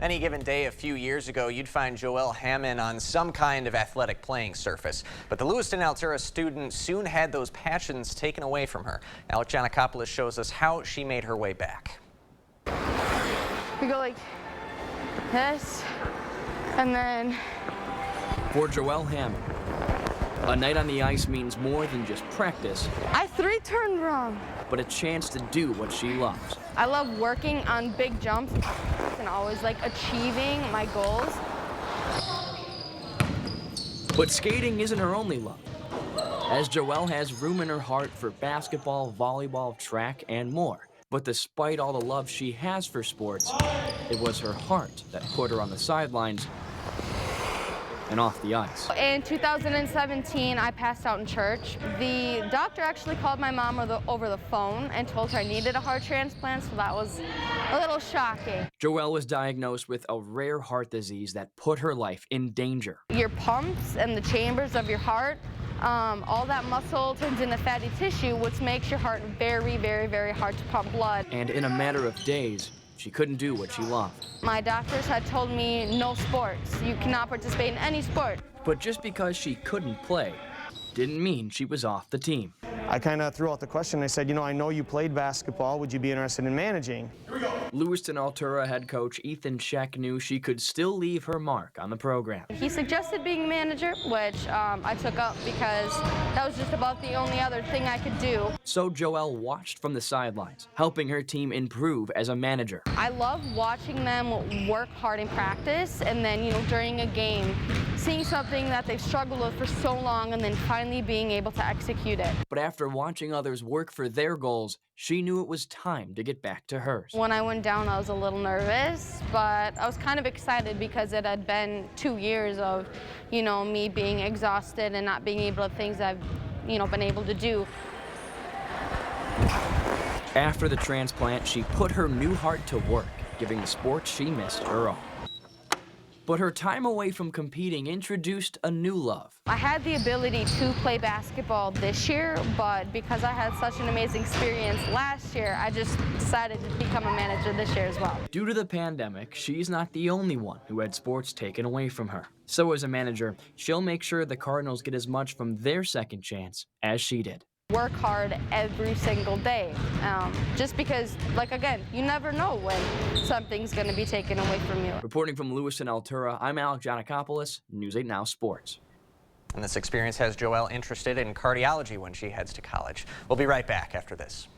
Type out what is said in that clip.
Any given day a few years ago, you'd find Joelle Hammann on some kind of athletic playing surface. But the Lewiston-Altura student soon had those passions taken away from her. Alex Giannakopoulos shows us how she made her way back. We go like this, and then... For Joelle Hammann, a night on the ice means more than just practice. I turned wrong. But a chance to do what she loves. I love working on big jumps and always like achieving my goals. But skating isn't her only love, as Joelle has room in her heart for basketball, volleyball, track, and more. But despite all the love she has for sports, it was her heart that put her on the sidelines and off the ice. In 2017, I passed out in church. The doctor actually called my mom over the phone and told her I needed a heart transplant, so that was a little shocking. Joelle was diagnosed with a rare heart disease that put her life in danger. Your pumps and the chambers of your heart, all that muscle turns into fatty tissue, which makes your heart very, very, very hard to pump blood. And in a matter of days, she couldn't do what she loved. My doctors had told me no sports. You cannot participate in any sport. But just because she couldn't play didn't mean she was off the team. I kind of threw out the question. I said, you know, I know you played basketball. Would you be interested in managing? Lewiston-Altura head coach Ethan Scheck knew she could still leave her mark on the program. He suggested being a manager, which I took up because that was just about the only other thing I could do. So Joelle watched from the sidelines, helping her team improve as a manager. I love watching them work hard in practice, and then, you know, during a game, seeing something that they've struggled with for so long and then finally being able to execute it. But after watching others work for their goals, she knew it was time to get back to hers. When I went down, I was a little nervous, but I was kind of excited because it had been 2 years of, you know, me being exhausted and not being able to do things I've, you know, been able to do. After the transplant, she put her new heart to work, giving the sport she missed her all. But her time away from competing introduced a new love. I had the ability to play basketball this year, but because I had such an amazing experience last year, I just decided to become a manager this year as well. Due to the pandemic, she's not the only one who had sports taken away from her. So as a manager, she'll make sure the Cardinals get as much from their second chance as she did. Work hard every single day, just because, like, again, you never know when something's going to be taken away from you. Reporting from Lewiston-Altura, I'm Alex Giannakopoulos, News 8 Now Sports. And this experience has Joelle interested in cardiology when she heads to college. We'll be right back after this.